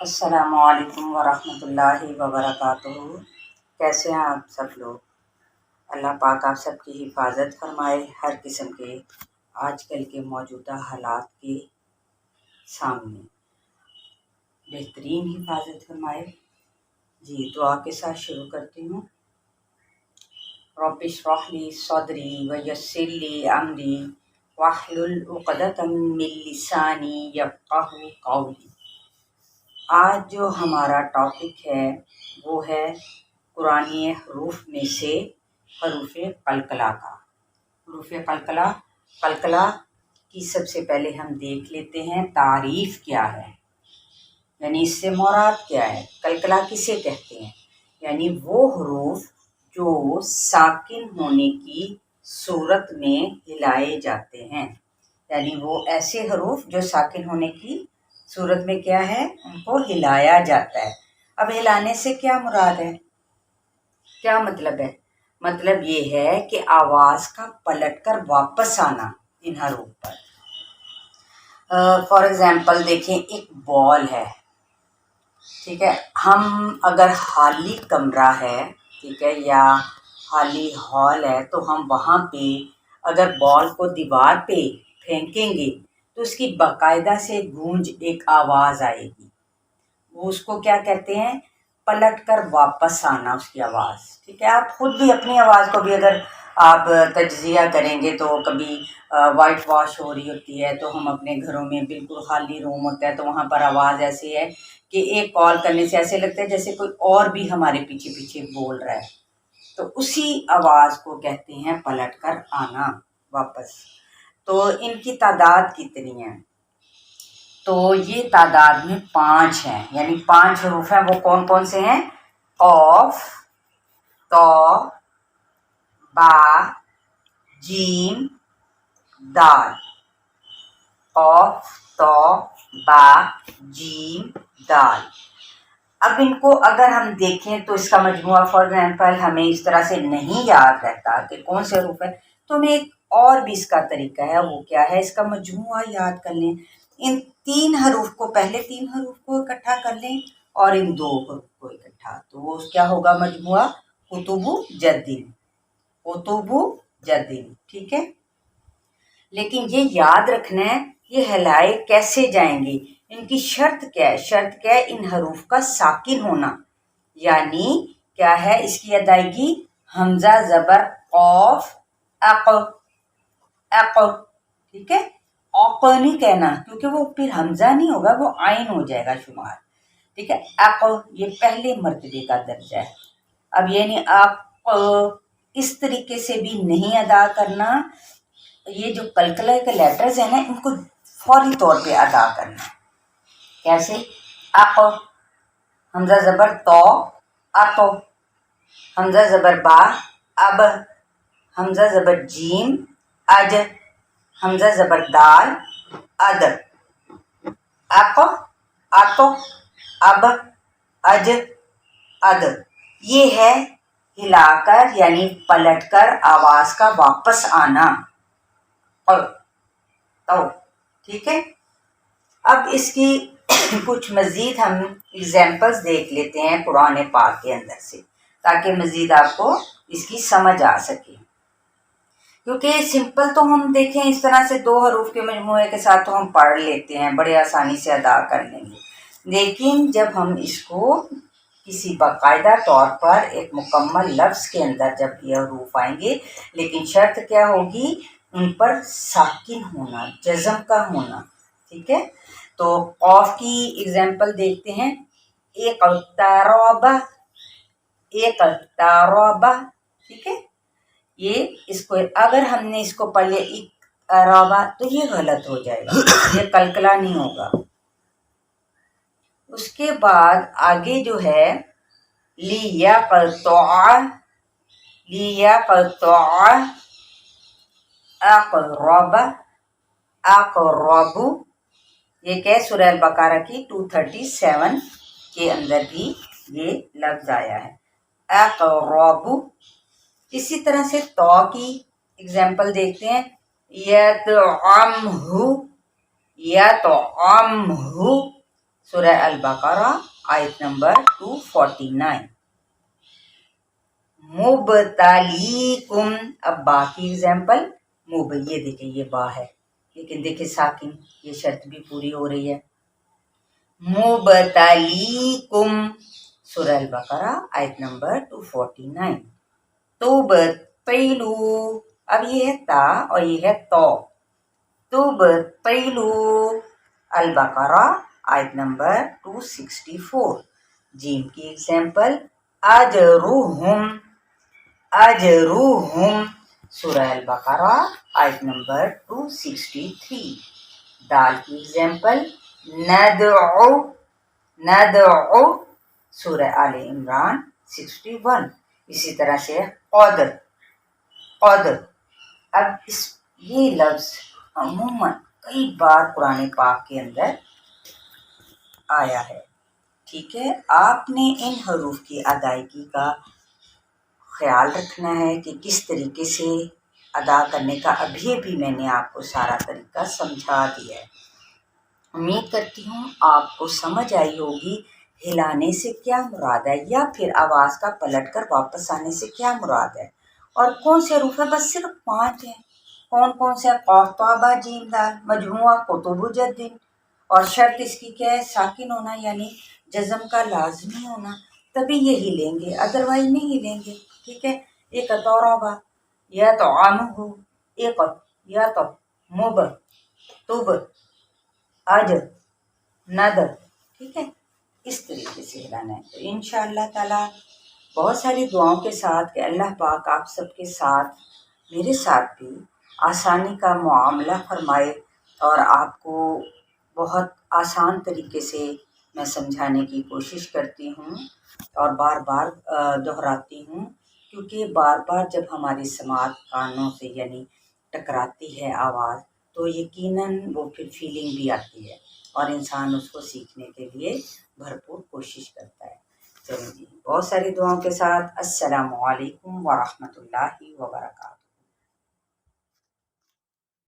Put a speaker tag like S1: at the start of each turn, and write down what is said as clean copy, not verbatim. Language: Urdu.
S1: السلام علیکم ورحمۃ اللہ وبرکاتہ۔ کیسے ہیں آپ سب لوگ؟ اللہ پاک آپ سب کی حفاظت فرمائے ہر قسم کے آج کل کے موجودہ حالات کے سامنے بہترین حفاظت فرمائے۔ جی دعا کے ساتھ شروع کرتی ہوں۔ رب اشرح لی صدری ویسر لی امری واحلل عقدۃ من لسانی یفقہوا قولی۔ آج جو ہمارا ٹاپک ہے وہ ہے قرآنی حروف میں سے حروف قلقلہ کا۔ حروف قلقلہ کی سب سے پہلے ہم دیکھ لیتے ہیں تعریف کیا ہے، یعنی اس سے مراد کیا ہے۔ قلقلہ کسے کہتے ہیں؟ یعنی وہ حروف جو ساکن ہونے کی صورت میں ہلائے جاتے ہیں، یعنی وہ ایسے حروف جو ساکن ہونے کی صورت میں کیا ہے، ان کو ہلایا جاتا ہے۔ اب ہلانے سے کیا مراد ہے، کیا مطلب ہے؟ مطلب یہ ہے کہ آواز کا پلٹ کر واپس آنا ان حروف پر۔ فار ایگزامپل دیکھیں، ایک بال ہے، ٹھیک ہے، ہم اگر خالی کمرہ ہے، ٹھیک ہے، یا خالی ہال ہے، تو ہم وہاں پہ اگر بال کو دیوار پہ پھینکیں گے تو اس کی باقاعدہ سے گونج ایک آواز آئے گی۔ وہ اس کو کیا کہتے ہیں؟ پلٹ کر واپس آنا اس کی آواز، ٹھیک ہے۔ آپ خود بھی اپنی آواز کو بھی اگر آپ تجزیہ کریں گے تو کبھی وائٹ واش ہو رہی ہوتی ہے تو ہم اپنے گھروں میں بالکل خالی روم ہوتا ہے تو وہاں پر آواز ایسی ہے کہ ایک کال کرنے سے ایسے لگتا ہے جیسے کوئی اور بھی ہمارے پیچھے پیچھے بول رہا ہے، تو اسی آواز کو کہتے ہیں پلٹ کر آنا واپس۔ تو ان کی تعداد کتنی ہے؟ تو یہ تعداد میں 5 ہیں، یعنی 5 حروف ہیں۔ وہ کون کون سے ہیں؟ قاف، طا، با، جیم، دال۔ قاف، طا، با، جیم، دال۔ اب ان کو اگر ہم دیکھیں تو اس کا مجموعہ فار ایگزامپل ہمیں اس طرح سے نہیں یاد رہتا کہ کون سے حروف ہے، تو ہمیں ایک اور بھی اس کا طریقہ ہے، وہ کیا ہے؟ اس کا مجموعہ یاد کر لیں۔ ان 3 حروف کو، پہلے 3 حروف کو اکٹھا کر لیں اور ان 2 حروف کو اکٹھا، تو وہ کیا ہوگا؟ مجموعہ قطب جدین، قطب جدین، ٹھیک ہے۔ لیکن یہ یاد رکھنا ہے یہ ہلائے کیسے جائیں گے، ان کی شرط کیا ہے؟ شرط کیا ہے؟ ان حروف کا ساکن ہونا، یعنی کیا ہے اس کی ادائیگی؟ حمزہ زبر قاف اق، اق، ٹھیک ہے۔ اوق نہیں کہنا کیونکہ وہ پھر حمزہ نہیں ہوگا، وہ عین ہو جائے گا شمار، ٹھیک ہے۔ اق یہ پہلے مرتبے کا درجہ ہے۔ اب یہ نہیں اق، اس طریقے سے بھی نہیں ادا کرنا۔ یہ جو قلقلہ کے لیٹرز ہیں نا، ان کو فوری طور پہ ادا کرنا ہے۔ کیسے؟ اق، حمزہ زبر تو، اتو، حمزہ زبر با، اب، حمزہ زبر جیم، اج، حمزہ زبر دال، اد، اق، اتو، اب، اج، اد۔ یہ ہے ہلا کر یعنی پلٹ کر آواز کا واپس آنا، تو ٹھیک ہے۔ اب اس کی کچھ مزید ہم ایگزامپلس دیکھ لیتے ہیں قرآن پاک کے اندر سے، تاکہ مزید آپ کو اس کی سمجھ آ سکے۔ کیونکہ سمپل تو ہم دیکھیں اس طرح سے 2 حروف کے مجموعے کے ساتھ تو ہم پڑھ لیتے ہیں، بڑے آسانی سے ادا کر لیں گے، لیکن جب ہم اس کو کسی باقاعدہ طور پر ایک مکمل لفظ کے اندر جب یہ حروف آئیں گے، لیکن شرط کیا ہوگی؟ ان پر ساکن ہونا، جزم کا ہونا، ٹھیک ہے۔ تو قاف کی ایگزامپل دیکھتے ہیں، ایک اقترب، ایک اقترب، ٹھیک ہے۔ یہ اس کو اگر ہم نے اس کو پڑھ لیا اقترب تو یہ غلط ہو جائے گا، یہ قلقلہ نہیں ہوگا۔ اس کے بعد آگے جو ہے لیقطع، لیقطع، اقرب، اقرب، یہ کہ سورہ البقرہ کی 237 کے اندر بھی یہ لفظ آیا ہے، اقرب۔ اسی طرح سے تو کی ایگزامپل دیکھتے ہیں، یطعمہ، یطعمہ، سورہ البقرہ آیت نمبر 249. مبتلیکم. اب با کی ایگزامپل یہ دیکھیں یہ با ہے لیکن دیکھیں ساکن، یہ شرط بھی پوری ہو رہی ہے. مبتلیکم سورہ البقرہ آیت نمبر 249. تبتلو. اب یہ ہے تا اور یہ ہے تو. تبتلو البقرہ آیت نمبر 264. جیم کی ایگزامپل اجرہم. اجرہم سورہ البقرہ آیت نمبر 263. دال کی ایگزامپل ندعو. ندعو سورہ آل عمران 61. اسی طرح سے قدر. قدر. اب یہ لفظ عموماً کئی بار قرآن پاک کے اندر آیا ہے. ٹھیک ہے، آپ نے ان حروف کی ادائیگی کا خیال رکھنا ہے کہ کس طریقے سے ادا کرنے کا. ابھی میں نے آپ کو سارا طریقہ سمجھا دیا ہے. امید کرتی ہوں آپ کو سمجھ آئی ہوگی ہلانے سے کیا مراد ہے یا پھر آواز کا پلٹ کر واپس آنے سے کیا مراد ہے، اور کون سے حروف ہیں. بس صرف 5 ہیں. کون کون سے؟ قاف طا با جیم دال. مجموعہ کتب جدین. اور شرط اس کی کیا ہے؟ ساکن ہونا، یعنی جزم کا لازمی ہونا، تبھی یہ ہلیں گے، ادروائز نہیں ہلیں گے. ٹھیک ہے. ایک توروبا یا تو عام ہو، ایک یا تو مب تب اج ندر. ٹھیک ہے، اس طریقے سے ہلانا ہے. تو انشاءاللہ تعالی بہت ساری دعاؤں کے ساتھ کہ اللہ پاک آپ سب کے ساتھ، میرے ساتھ بھی آسانی کا معاملہ فرمائے، اور آپ کو بہت آسان طریقے سے میں سمجھانے کی کوشش کرتی ہوں اور بار بار دہراتی ہوں، کیونکہ بار بار جب ہماری سماعت کانوں سے یعنی ٹکراتی ہے آواز، تو یقیناً وہ پھر فیلنگ بھی آتی ہے اور انسان اس کو سیکھنے کے لیے بھرپور کوشش کرتا ہے. چلیے جی، بہت ساری دعاؤں کے ساتھ السلام علیکم ورحمۃ اللہ وبرکاتہ.